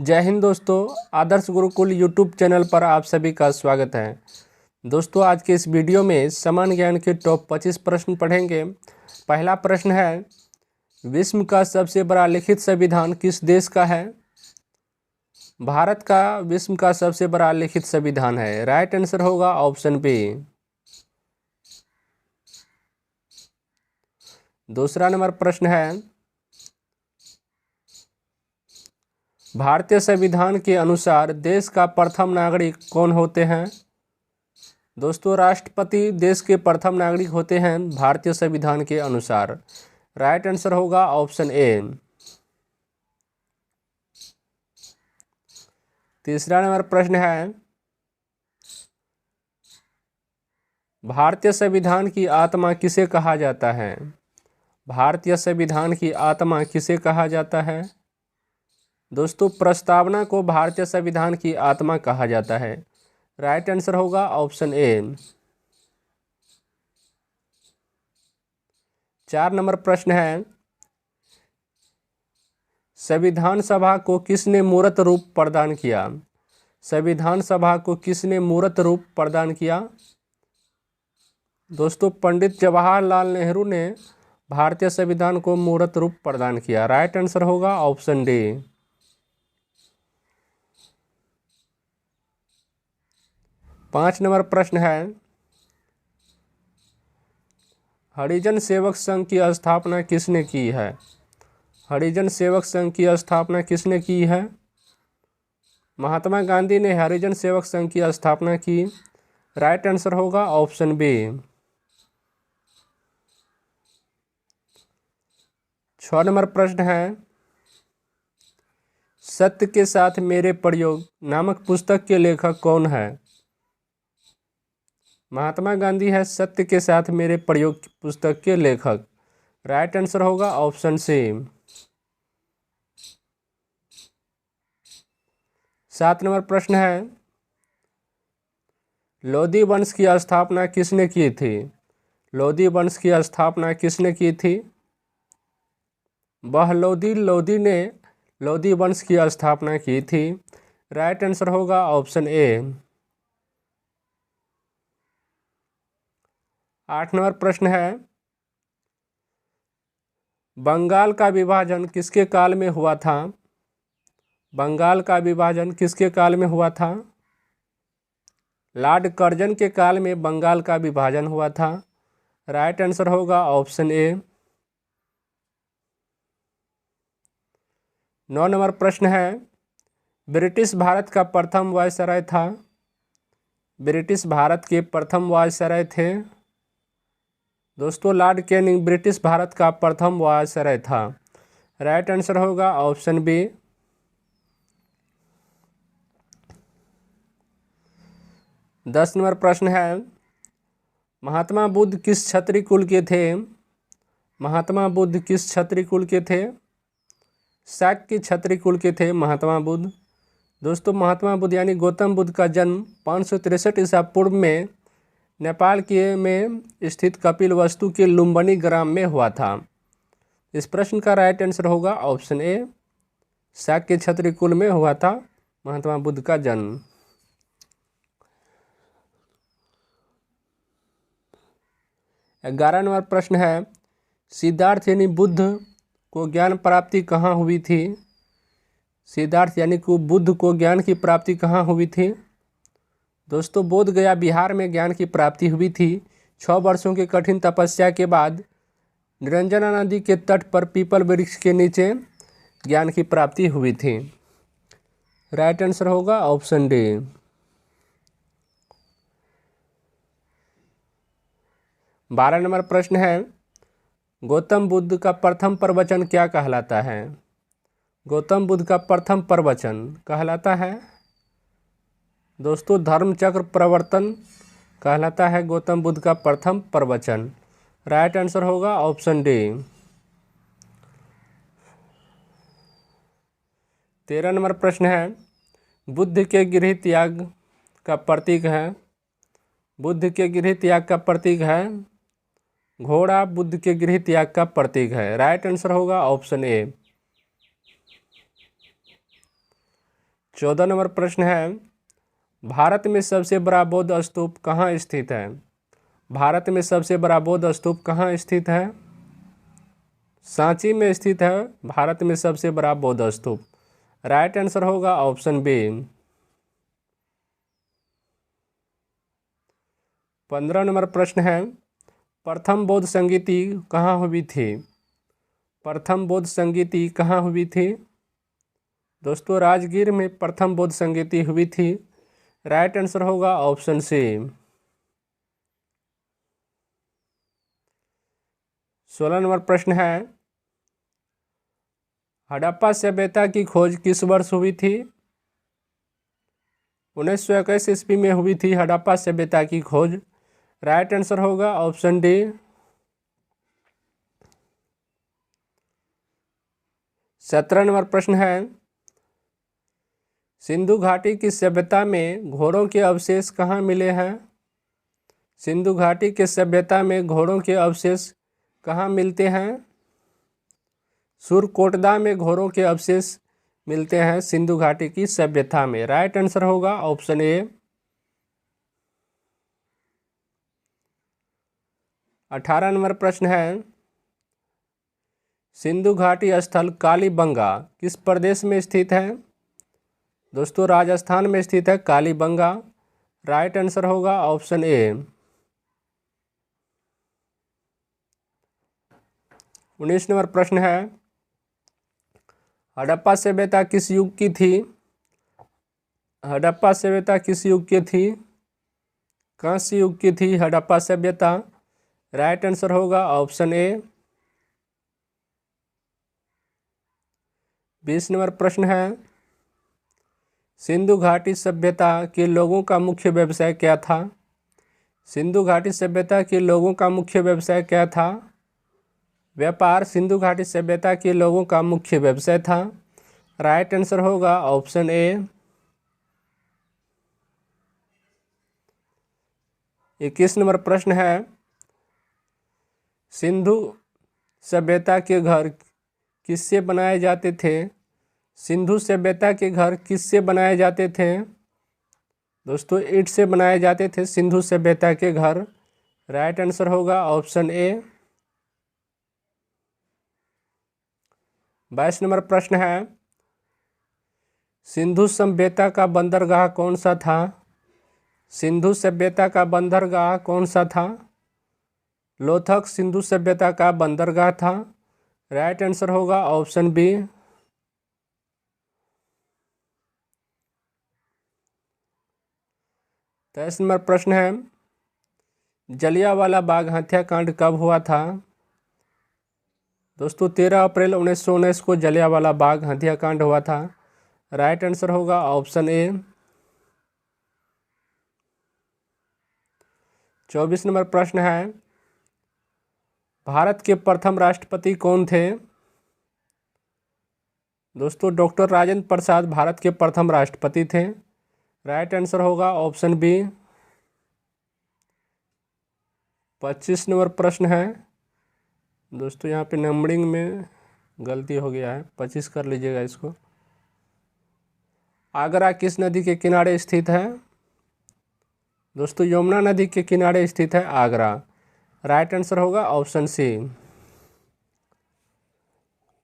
जय हिंद दोस्तों। आदर्श Gurukul YouTube channel पर आप सभी का स्वागत है। दोस्तों, आज के इस वीडियो में सामान्य ज्ञान के टॉप 25 प्रश्न पढ़ेंगे। पहला प्रश्न है, विश्व का सबसे बड़ा लिखित संविधान किस देश का है? भारत का विश्व का सबसे बड़ा लिखित संविधान है। राइट आंसर होगा ऑप्शन बी। दूसरा नंबर प्रश्न है, भारतीय संविधान के अनुसार देश का प्रथम नागरिक कौन होते हैं? दोस्तों, राष्ट्रपति देश के प्रथम नागरिक होते हैं भारतीय संविधान के अनुसार। राइट आंसर होगा ऑप्शन ए। तीसरा नंबर प्रश्न है, भारतीय संविधान की आत्मा किसे कहा जाता है? भारतीय संविधान की आत्मा किसे कहा जाता है? दोस्तों, प्रस्तावना को भारतीय संविधान की आत्मा कहा जाता है। राइट आंसर होगा ऑप्शन ए। 4 नंबर प्रश्न है, संविधान सभा को किसने मूर्त रूप प्रदान किया? संविधान सभा को किसने मूर्त रूप प्रदान किया? दोस्तों, पंडित जवाहरलाल नेहरू ने भारतीय संविधान को मूर्त रूप प्रदान किया। राइट आंसर होगा ऑप्शन डी। 5 नंबर प्रश्न है, हरिजन सेवक संघ की स्थापना किसने की है? हरिजन सेवक संघ की स्थापना किसने की है? महात्मा गांधी ने हरिजन सेवक संघ की स्थापना की। राइट आंसर होगा ऑप्शन बी। 6 नंबर प्रश्न है, सत्य के साथ मेरे प्रयोग नामक पुस्तक के लेखक कौन है? महात्मा गांधी है सत्य के साथ मेरे प्रयोग पुस्तक के लेखक। राइट आंसर होगा ऑप्शन सी। 7 नंबर प्रश्न है, लोधी वंश की स्थापना किसने की थी? लोधी वंश की स्थापना किसने की थी? बहलोधी लोधी ने लोधी वंश की स्थापना की थी। राइट आंसर होगा ऑप्शन ए। 8 नंबर प्रश्न है, बंगाल का विभाजन किसके काल में हुआ था? बंगाल का विभाजन किसके काल में हुआ था? लॉर्ड कर्जन के काल में बंगाल का विभाजन हुआ था। राइट आंसर होगा ऑप्शन ए। 9 नंबर प्रश्न है, ब्रिटिश भारत का प्रथम वायसराय था? ब्रिटिश भारत के प्रथम वायसराय थे। दोस्तों, लॉर्ड कैनिंग ब्रिटिश भारत का प्रथम वायसराय था। राइट आंसर होगा ऑप्शन बी। 10 नंबर प्रश्न है, महात्मा बुद्ध किस क्षत्रिय कुल के थे? महात्मा बुद्ध किस क्षत्रिय कुल के थे? शाक्य क्षत्रिय कुल के थे महात्मा बुद्ध। दोस्तों, महात्मा बुद्ध यानी गौतम बुद्ध का जन्म 563 ईसा पूर्व में नेपाल के में स्थित कपिलवस्तु के लुम्बिनी ग्राम में हुआ था। इस प्रश्न का राइट आंसर होगा ऑप्शन ए। शाक्य क्षत्रिय कुल में हुआ था महात्मा बुद्ध का जन्म। 11 नंबर प्रश्न है, सिद्धार्थ यानी बुद्ध को ज्ञान प्राप्ति कहाँ हुई थी? सिद्धार्थ यानी को बुद्ध को ज्ञान की प्राप्ति कहाँ हुई थी? दोस्तों, बोध गया बिहार में ज्ञान की प्राप्ति हुई थी। 6 वर्षों की कठिन तपस्या के बाद निरंजना नदी के तट पर पीपल वृक्ष के नीचे ज्ञान की प्राप्ति हुई थी। राइट आंसर होगा ऑप्शन डी। 12 नंबर प्रश्न है, गौतम बुद्ध का प्रथम प्रवचन क्या कहलाता है? गौतम बुद्ध का प्रथम प्रवचन कहलाता है दोस्तों धर्मचक्र प्रवर्तन कहलाता है गौतम बुद्ध का प्रथम प्रवचन। राइट आंसर होगा ऑप्शन डी। 13 नंबर प्रश्न है, बुद्ध के गृह त्याग का प्रतीक है? बुद्ध के गृह त्याग का प्रतीक है घोड़ा। बुद्ध के गृह त्याग का प्रतीक है। राइट आंसर होगा ऑप्शन ए। 14 नंबर प्रश्न है, भारत में सबसे बड़ा बौद्ध स्तूप कहाँ स्थित है? भारत में सबसे बड़ा बौद्ध स्तूप कहाँ स्थित है? सांची में स्थित है भारत में सबसे बड़ा बौद्ध स्तूप। राइट आंसर होगा ऑप्शन बी। 15 नंबर प्रश्न है, प्रथम बौद्ध संगीति कहाँ हुई थी? प्रथम बौद्ध संगीति कहाँ हुई थी? दोस्तों राजगीर में प्रथम बौद्ध संगीति हुई थी। राइट आंसर होगा ऑप्शन सी। 16 नंबर प्रश्न है, हड़प्पा सभ्यता की खोज किस वर्ष हुई थी? 1921 ईस्वी में हुई थी हड़प्पा सभ्यता की खोज। राइट आंसर होगा ऑप्शन डी। 17 नंबर प्रश्न है, सिंधु घाटी की सभ्यता में घोड़ों के अवशेष कहाँ मिले हैं? सिंधु घाटी के सभ्यता में घोड़ों के अवशेष कहाँ मिलते हैं? सुरकोटदा में घोड़ों के अवशेष मिलते हैं सिंधु घाटी की सभ्यता में। राइट आंसर होगा ऑप्शन ए। 18 नंबर प्रश्न है, सिंधु घाटी स्थल कालीबंगा किस प्रदेश में स्थित है? दोस्तों राजस्थान में स्थित है कालीबंगा। राइट आंसर होगा ऑप्शन ए। 19 नंबर प्रश्न है, हड़प्पा सभ्यता किस युग की थी? हड़प्पा सभ्यता किस युग की थी? कांस्य युग की थी हड़प्पा सभ्यता। राइट आंसर होगा ऑप्शन ए। 20 नंबर प्रश्न है, सिंधु घाटी सभ्यता के लोगों का मुख्य व्यवसाय क्या था? सिंधु घाटी सभ्यता के लोगों का मुख्य व्यवसाय क्या था? व्यापार सिंधु घाटी सभ्यता के लोगों का मुख्य व्यवसाय था। राइट आंसर होगा ऑप्शन ए। 21 नंबर प्रश्न है, सिंधु सभ्यता के घर किससे बनाए जाते थे? सिंधु सभ्यता के घर किससे बनाए जाते थे? दोस्तों ईंट से बनाए जाते थे सिंधु सभ्यता के घर। राइट आंसर होगा ऑप्शन ए। 22 नंबर प्रश्न है, सिंधु सभ्यता का बंदरगाह कौन सा था? सिंधु सभ्यता का बंदरगाह कौन सा था? लोथक सिंधु सभ्यता का बंदरगाह था। राइट आंसर होगा ऑप्शन बी। 23 नंबर प्रश्न है, जलियांवाला बाग हत्याकांड कब हुआ था? दोस्तों 13 अप्रैल 1919 को जलियांवाला बाग हत्याकांड हुआ था। राइट आंसर होगा ऑप्शन ए। 24 नंबर प्रश्न है, भारत के प्रथम राष्ट्रपति कौन थे? दोस्तों डॉक्टर राजेंद्र प्रसाद भारत के प्रथम राष्ट्रपति थे। राइट आंसर होगा ऑप्शन बी। 25 नंबर प्रश्न है, दोस्तों यहाँ पे नंबरिंग में गलती हो गया है, 25 कर लीजिएगा इसको। आगरा किस नदी के किनारे स्थित है? दोस्तों यमुना नदी के किनारे स्थित है आगरा। राइट आंसर होगा ऑप्शन सी।